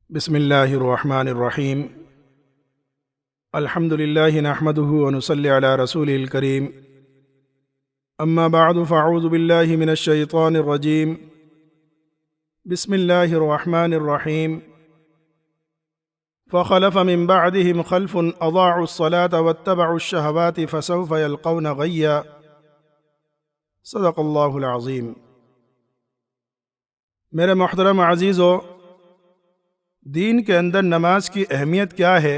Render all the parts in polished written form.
بسم اللہ الرحمن الرحیم الحمد للہ نحمده ونصلی علی رسول الکریم اما بعد فاعوذ باللہ من الشیطان الرجیم بسم اللہ الرحمن الرحیم فخلف من بعدهم خلف اضاعوا الصلاة واتبعوا الشہوات فسوف یلقون غیا صدق اللہ العظیم۔ میرے محترم عزیزو، دین کے اندر نماز کی اہمیت کیا ہے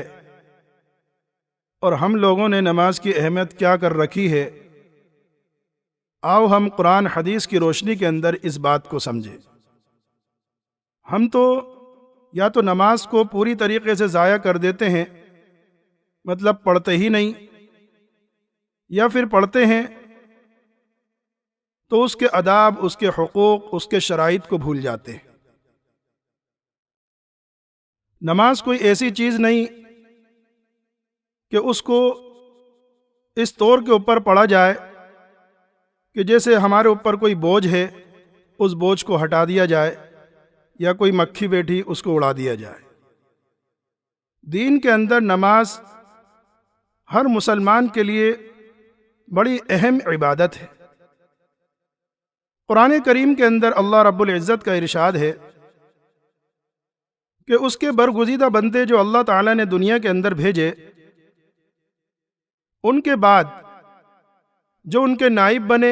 اور ہم لوگوں نے نماز کی اہمیت کیا کر رکھی ہے، آؤ ہم قرآن حدیث کی روشنی کے اندر اس بات کو سمجھیں۔ ہم تو یا تو نماز کو پوری طریقے سے ضائع کر دیتے ہیں، مطلب پڑھتے ہی نہیں، یا پھر پڑھتے ہیں تو اس کے آداب، اس کے حقوق، اس کے شرائط کو بھول جاتے ہیں۔ نماز کوئی ایسی چیز نہیں کہ اس کو اس طور کے اوپر پڑھا جائے کہ جیسے ہمارے اوپر کوئی بوجھ ہے، اس بوجھ کو ہٹا دیا جائے، یا کوئی مکھی بیٹھی اس کو اڑا دیا جائے۔ دین کے اندر نماز ہر مسلمان کے لیے بڑی اہم عبادت ہے۔ قرآن کریم کے اندر اللہ رب العزت کا ارشاد ہے کہ اس کے برگزیدہ بندے جو اللہ تعالیٰ نے دنیا کے اندر بھیجے، ان کے بعد جو ان کے نائب بنے،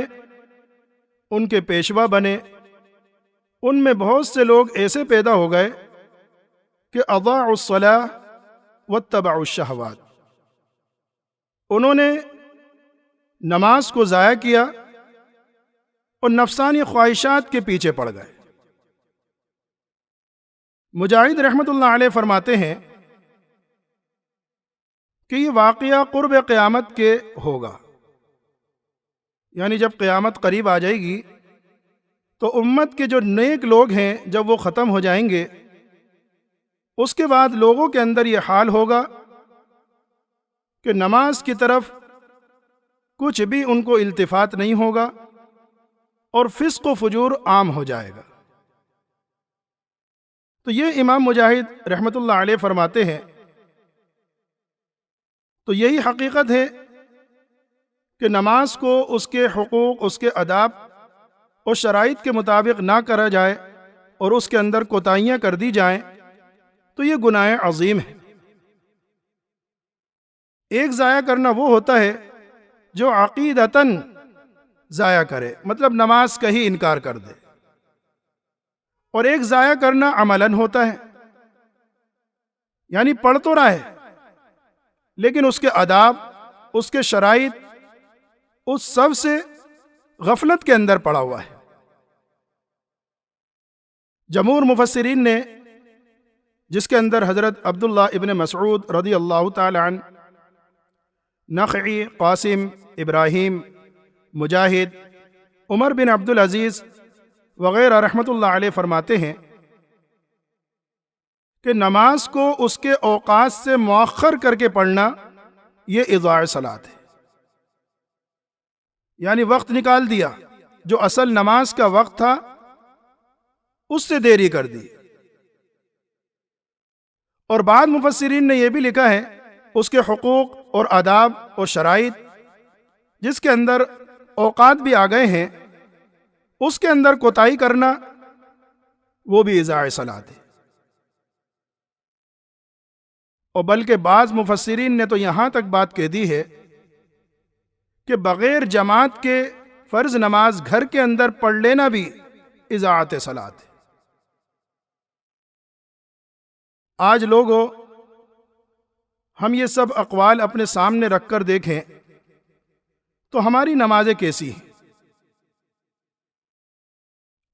ان کے پیشوا بنے، ان میں بہت سے لوگ ایسے پیدا ہو گئے کہ اضاعوا الصلاۃ واتبعوا الشہوات، انہوں نے نماز کو ضائع کیا اور نفسانی خواہشات کے پیچھے پڑ گئے۔ مجاہد رحمۃ اللہ علیہ فرماتے ہیں کہ یہ واقعہ قرب قیامت کے ہوگا، یعنی جب قیامت قریب آ جائے گی تو امت کے جو نیک لوگ ہیں جب وہ ختم ہو جائیں گے، اس کے بعد لوگوں کے اندر یہ حال ہوگا کہ نماز کی طرف کچھ بھی ان کو التفات نہیں ہوگا اور فسق و فجور عام ہو جائے گا۔ تو یہ امام مجاہد رحمۃ اللہ علیہ فرماتے ہیں، تو یہی حقیقت ہے کہ نماز کو اس کے حقوق، اس کے آداب اور شرائط کے مطابق نہ کرا جائے اور اس کے اندر کوتاہیاں کر دی جائیں تو یہ گناہ عظیم ہے۔ ایک ضائع کرنا وہ ہوتا ہے جو عقیدتاً ضائع کرے، مطلب نماز کا ہی انکار کر دے، اور ایک ضائع کرنا عملاً ہوتا ہے، یعنی پڑھ تو رہا ہے لیکن اس کے آداب، اس کے شرائط، اس سب سے غفلت کے اندر پڑا ہوا ہے۔ جمہور مفسرین نے، جس کے اندر حضرت عبداللہ ابن مسعود رضی اللہ تعالی عنہ، نخعی، قاسم، ابراہیم، مجاہد، عمر بن عبدالعزیز وغیرہ رحمۃ اللہ علیہ فرماتے ہیں کہ نماز کو اس کے اوقات سے مؤخر کر کے پڑھنا یہ اضاع صلاۃ ہے، یعنی وقت نکال دیا، جو اصل نماز کا وقت تھا اس سے دیری کر دی۔ اور بعض مفسرین نے یہ بھی لکھا ہے اس کے حقوق اور آداب اور شرائط، جس کے اندر اوقات بھی آ گئے ہیں، اس کے اندر کوتاہی کرنا وہ بھی اضاع صلاۃ ہے۔ اور بلکہ بعض مفسرین نے تو یہاں تک بات کہہ دی ہے کہ بغیر جماعت کے فرض نماز گھر کے اندر پڑھ لینا بھی اضاعت صلاۃ ہے۔ آج لوگوں، ہم یہ سب اقوال اپنے سامنے رکھ کر دیکھیں تو ہماری نمازیں کیسی ہیں؟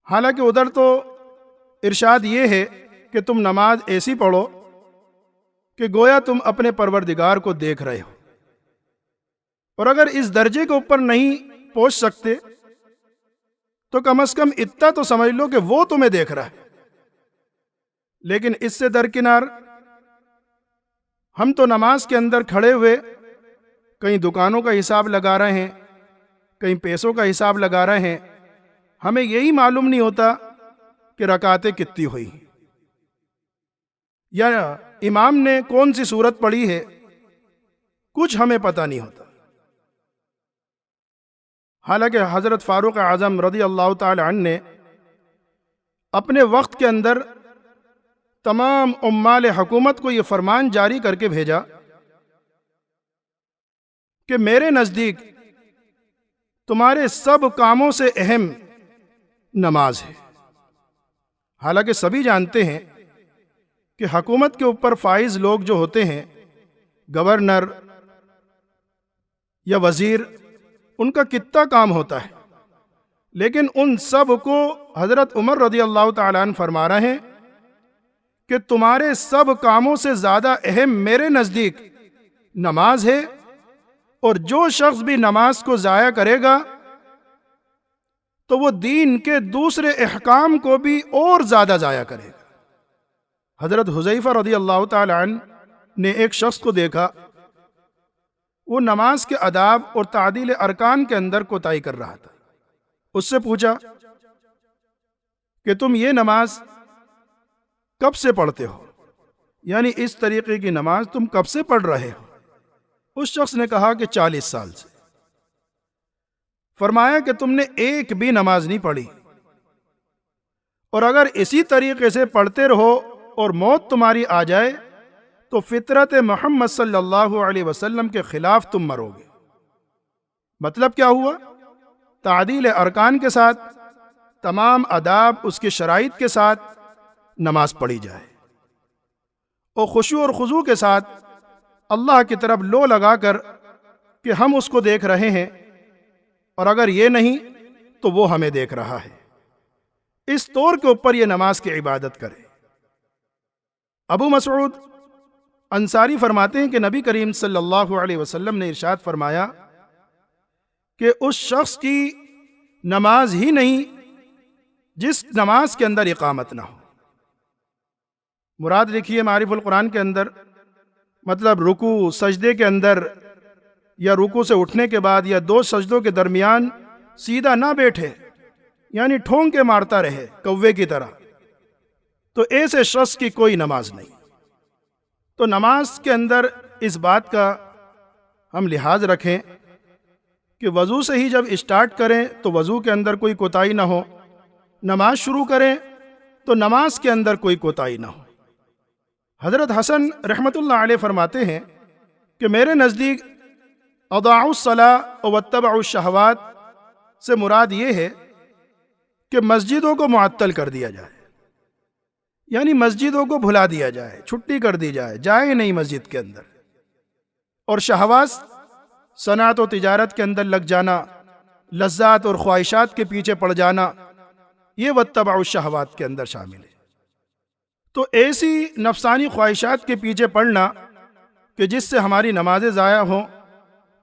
حالانکہ ادھر تو ارشاد یہ ہے کہ تم نماز ایسی پڑھو کہ گویا تم اپنے پروردگار کو دیکھ رہے ہو، اور اگر اس درجے کے اوپر نہیں پہنچ سکتے تو کم از کم اتنا تو سمجھ لو کہ وہ تمہیں دیکھ رہا ہے۔ لیکن اس سے درکنار ہم تو نماز کے اندر کھڑے ہوئے کہیں دکانوں کا حساب لگا رہے ہیں، کہیں پیسوں کا حساب لگا رہے ہیں، ہمیں یہی معلوم نہیں ہوتا کہ رکعتیں کتنی ہوئی۔ یا امام نے کون سی سورت پڑھی ہے، کچھ ہمیں پتہ نہیں ہوتا۔ حالانکہ حضرت فاروق اعظم رضی اللہ تعالی عنہ نے اپنے وقت کے اندر تمام عمال حکومت کو یہ فرمان جاری کر کے بھیجا کہ میرے نزدیک تمہارے سب کاموں سے اہم نماز ہے۔ حالانکہ سبھی جانتے ہیں کہ حکومت کے اوپر فائز لوگ جو ہوتے ہیں، گورنر یا وزیر، ان کا کتنا کام ہوتا ہے، لیکن ان سب کو حضرت عمر رضی اللہ تعالیٰ عنہ فرما رہے ہیں کہ تمہارے سب کاموں سے زیادہ اہم میرے نزدیک نماز ہے، اور جو شخص بھی نماز کو ضائع کرے گا تو وہ دین کے دوسرے احکام کو بھی اور زیادہ ضائع کرے گا۔ حضرت حذیفہ رضی اللہ تعالی عنہ نے ایک شخص کو دیکھا، وہ نماز کے آداب اور تعدیل ارکان کے اندر کوتاہی کر رہا تھا۔ اس سے پوچھا کہ تم یہ نماز کب سے پڑھتے ہو، یعنی اس طریقے کی نماز تم کب سے پڑھ رہے ہو؟ اس شخص نے کہا کہ 40 سال سے۔ فرمایا کہ تم نے ایک بھی نماز نہیں پڑھی، اور اگر اسی طریقے سے پڑھتے رہو اور موت تمہاری آ جائے تو فطرت محمد صلی اللہ علیہ وسلم کے خلاف تم مرو گے۔ مطلب کیا ہوا؟ تعدیل ارکان کے ساتھ، تمام آداب اس کے شرائط کے ساتھ نماز پڑھی جائے، اور خشوع اور خضوع کے ساتھ اللہ کی طرف لو لگا کر کہ ہم اس کو دیکھ رہے ہیں، اور اگر یہ نہیں تو وہ ہمیں دیکھ رہا ہے، اس طور کے اوپر یہ نماز کی عبادت کرے۔ ابو مسعود انصاری فرماتے ہیں کہ نبی کریم صلی اللہ علیہ وسلم نے ارشاد فرمایا کہ اس شخص کی نماز ہی نہیں جس نماز کے اندر اقامت نہ ہو۔ مراد لکھیے معارف القرآن کے اندر، مطلب رکوع سجدے کے اندر یا رکوع سے اٹھنے کے بعد یا دو سجدوں کے درمیان سیدھا نہ بیٹھے، یعنی ٹھونک کے مارتا رہے کوے کی طرح، تو ایسے شخص کی کوئی نماز نہیں۔ تو نماز کے اندر اس بات کا ہم لحاظ رکھیں کہ وضو سے ہی جب اسٹارٹ کریں تو وضو کے اندر کوئی کوتاہی نہ ہو، نماز شروع کریں تو نماز کے اندر کوئی کوتاہی نہ ہو۔ حضرت حسن رحمت اللہ علیہ فرماتے ہیں کہ میرے نزدیک اضاعوا الصلاۃ واتبعوا الشہوات سے مراد یہ ہے کہ مسجدوں کو معطل کر دیا جائے، یعنی مسجدوں کو بھلا دیا جائے، چھٹی کر دی جائے، جائے نہیں مسجد کے اندر، اور شہوات صنعت و تجارت کے اندر لگ جانا، لذات اور خواہشات کے پیچھے پڑ جانا، یہ واتبعوا الشہوات کے اندر شامل ہے۔ تو ایسی نفسانی خواہشات کے پیچھے پڑنا کہ جس سے ہماری نمازیں ضائع ہوں،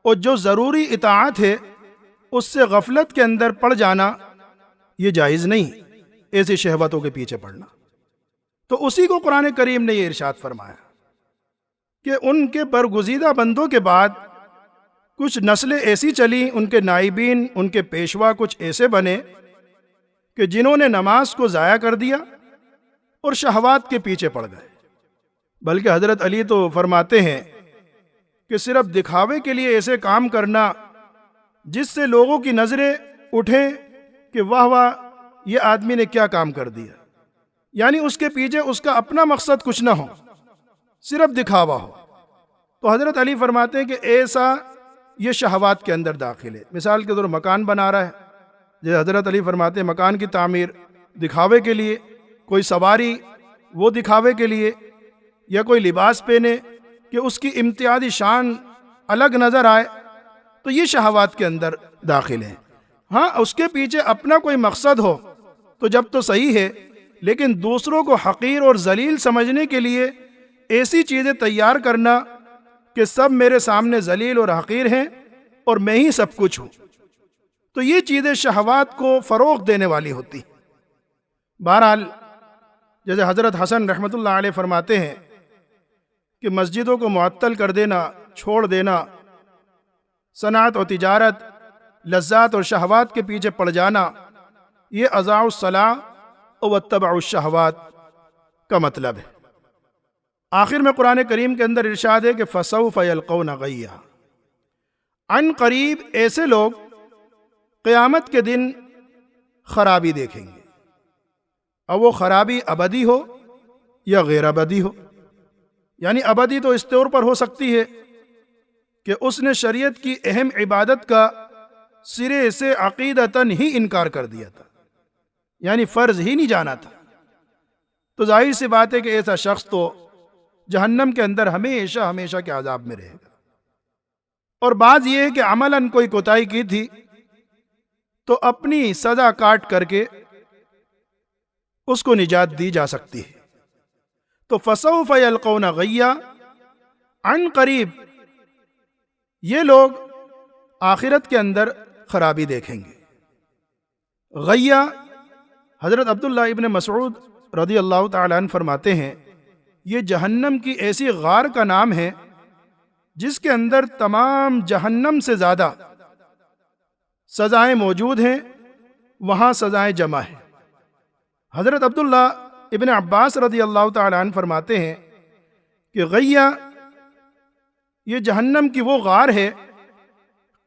اور جو ضروری اطاعت ہے اس سے غفلت کے اندر پڑ جانا، یہ جائز نہیں، ایسی شہوتوں کے پیچھے پڑنا۔ تو اسی کو قرآن کریم نے یہ ارشاد فرمایا کہ ان کے برگزیدہ بندوں کے بعد کچھ نسلیں ایسی چلیں، ان کے نائبین، ان کے پیشوا کچھ ایسے بنے کہ جنہوں نے نماز کو ضائع کر دیا اور شہوات کے پیچھے پڑ گئے۔ بلکہ حضرت علی تو فرماتے ہیں کہ صرف دکھاوے کے لیے ایسے کام کرنا جس سے لوگوں کی نظریں اٹھیں کہ واہ واہ یہ آدمی نے کیا کام کر دیا، یعنی اس کے پیچھے اس کا اپنا مقصد کچھ نہ ہو، صرف دکھاوا ہو۔ تو حضرت علی فرماتے ہیں کہ ایسا یہ شہوات کے اندر داخل ہے۔ مثال کے طور مکان بنا رہا ہے، جیسے حضرت علی فرماتے ہیں مکان کی تعمیر دکھاوے کے لیے، کوئی سواری وہ دکھاوے کے لیے، یا کوئی لباس پہنے کہ اس کی امتیازی شان الگ نظر آئے، تو یہ شہوات کے اندر داخل ہے۔ ہاں اس کے پیچھے اپنا کوئی مقصد ہو تو جب تو صحیح ہے، لیکن دوسروں کو حقیر اور ذلیل سمجھنے کے لیے ایسی چیزیں تیار کرنا کہ سب میرے سامنے ذلیل اور حقیر ہیں اور میں ہی سب کچھ ہوں، تو یہ چیزیں شہوات کو فروغ دینے والی ہوتی۔ بہرحال جیسے حضرت حسن رحمت اللہ علیہ فرماتے ہیں کہ مسجدوں کو معطل کر دینا، چھوڑ دینا، صنعت و تجارت، لذات اور شہوات کے پیچھے پڑ جانا، یہ اضاعوا الصلاۃ واتبعوا الشہوات کا مطلب ہے۔ آخر میں قرآن کریم کے اندر ارشاد ہے کہ فسوف یلقون غیا، عن قریب ایسے لوگ قیامت کے دن خرابی دیکھیں گے، اور وہ خرابی ابدی ہو یا غیر ابدی ہو۔ یعنی ابدی تو اس طور پر ہو سکتی ہے کہ اس نے شریعت کی اہم عبادت کا سرے سے عقیدتاً ہی انکار کر دیا تھا، یعنی فرض ہی نہیں جانا تھا، تو ظاہر سی بات ہے کہ ایسا شخص تو جہنم کے اندر ہمیشہ ہمیشہ کے عذاب میں رہے گا۔ اور بعض یہ ہے کہ عملاً کوئی کوتاہی کی تھی تو اپنی سزا کاٹ کر کے اس کو نجات دی جا سکتی ہے۔ تو فسوف یلقون غیا، عن قریب یہ لوگ آخرت کے اندر خرابی دیکھیں گے۔ غیا، حضرت عبداللہ ابن مسعود رضی اللہ تعالیٰ عنہ فرماتے ہیں یہ جہنم کی ایسی غار کا نام ہے جس کے اندر تمام جہنم سے زیادہ سزائیں موجود ہیں، وہاں سزائیں جمع ہیں۔ حضرت عبداللہ ابن عباس رضی اللہ تعالیٰ عنہ فرماتے ہیں کہ غیا یہ جہنم کی وہ غار ہے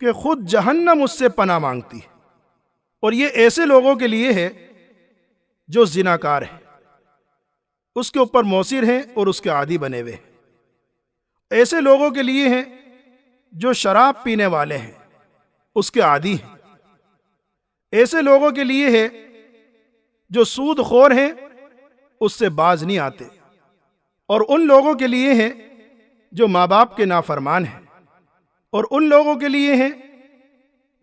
کہ خود جہنم اس سے پناہ مانگتی ہے، اور یہ ایسے لوگوں کے لیے ہے جو زناکار ہیں، اس کے اوپر موثر ہیں اور اس کے عادی بنے ہوئے ہیں، ایسے لوگوں کے لیے ہیں جو شراب پینے والے ہیں، اس کے عادی ہیں، ایسے لوگوں کے لیے ہے جو سود خور ہیں، اس سے باز نہیں آتے، اور ان لوگوں کے لیے ہے جو ماں باپ کے نافرمان ہیں، اور ان لوگوں کے لیے ہیں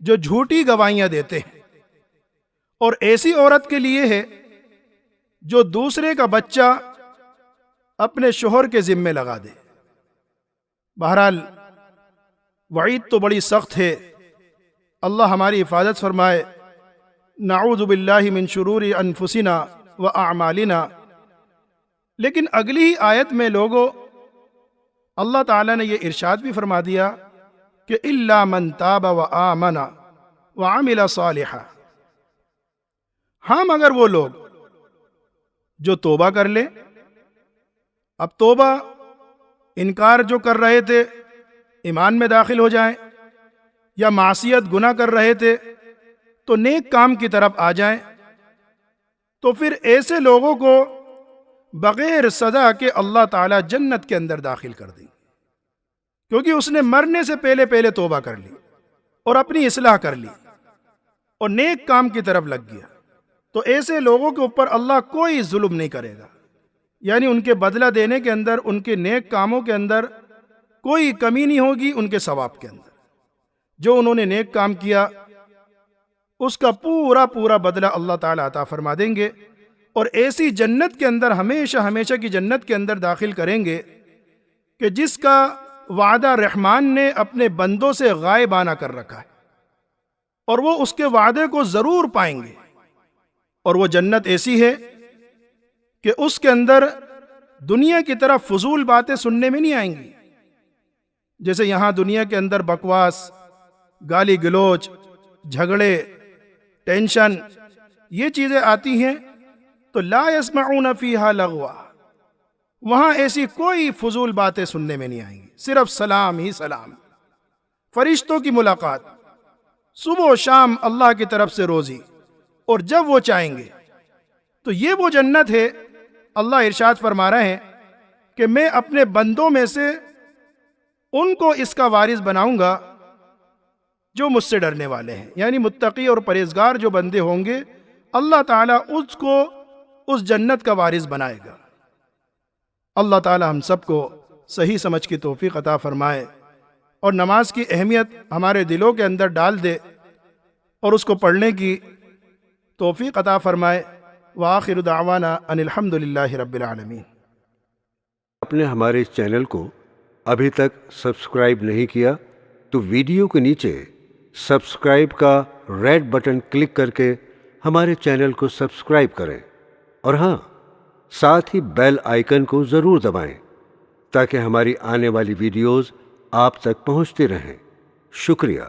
جو جھوٹی گواہیاں دیتے ہیں، اور ایسی عورت کے لیے ہے جو دوسرے کا بچہ اپنے شوہر کے ذمے لگا دے۔ بہرحال وعید تو بڑی سخت ہے، اللہ ہماری حفاظت فرمائے۔ نعوذ باللہ من شرور انفسنا و اعمالنا۔ لیکن اگلی ہی آیت میں لوگوں اللہ تعالیٰ نے یہ ارشاد بھی فرما دیا کہ الا من تاب و آمن وعمل صالحا، ہاں مگر وہ لوگ جو توبہ کر لیں۔ اب توبہ انکار جو کر رہے تھے ایمان میں داخل ہو جائیں، یا معصیت گناہ کر رہے تھے تو نیک کام کی طرف آ جائیں، تو پھر ایسے لوگوں کو بغیر سزا کے اللہ تعالیٰ جنت کے اندر داخل کر دیں، کیونکہ اس نے مرنے سے پہلے توبہ کر لی اور اپنی اصلاح کر لی اور نیک کام کی طرف لگ گیا۔ تو ایسے لوگوں کے اوپر اللہ کوئی ظلم نہیں کرے گا، یعنی ان کے بدلہ دینے کے اندر، ان کے نیک کاموں کے اندر کوئی کمی نہیں ہوگی، ان کے ثواب کے اندر جو انہوں نے نیک کام کیا اس کا پورا بدلہ اللہ تعالیٰ عطا فرما دیں گے، اور ایسی جنت کے اندر ہمیشہ ہمیشہ کی جنت کے اندر داخل کریں گے کہ جس کا وعدہ رحمان نے اپنے بندوں سے غائبانہ کر رکھا ہے، اور وہ اس کے وعدے کو ضرور پائیں گے۔ اور وہ جنت ایسی ہے کہ اس کے اندر دنیا کی طرف فضول باتیں سننے میں نہیں آئیں گی، جیسے یہاں دنیا کے اندر بکواس، گالی گلوچ، جھگڑے، ٹینشن، یہ چیزیں آتی ہیں، تو لا يسمعون فیہا لغوا، وہاں ایسی کوئی فضول باتیں سننے میں نہیں آئیں گی، صرف سلام ہی سلام، فرشتوں کی ملاقات، صبح و شام اللہ کی طرف سے روزی، اور جب وہ چاہیں گے۔ تو یہ وہ جنت ہے، اللہ ارشاد فرما رہے ہیں کہ میں اپنے بندوں میں سے ان کو اس کا وارث بناؤں گا جو مجھ سے ڈرنے والے ہیں، یعنی متقی اور پرہیزگار جو بندے ہوں گے، اللہ تعالیٰ اس کو اس جنت کا وارث بنائے گا۔ اللہ تعالیٰ ہم سب کو صحیح سمجھ کی توفیق عطا فرمائے، اور نماز کی اہمیت ہمارے دلوں کے اندر ڈال دے، اور اس کو پڑھنے کی توفیق عطا فرمائے۔ وآخر دعوانا ان الحمد للہ رب العالمین۔ آپ نے ہمارے اس چینل کو ابھی تک سبسکرائب نہیں کیا تو ویڈیو کے نیچے سبسکرائب کا ریڈ بٹن کلک کر کے ہمارے چینل کو سبسکرائب کریں، اور ہاں، ساتھ ہی بیل آئیکن کو ضرور دبائیں تاکہ ہماری آنے والی ویڈیوز آپ تک پہنچتی رہیں۔ شکریہ۔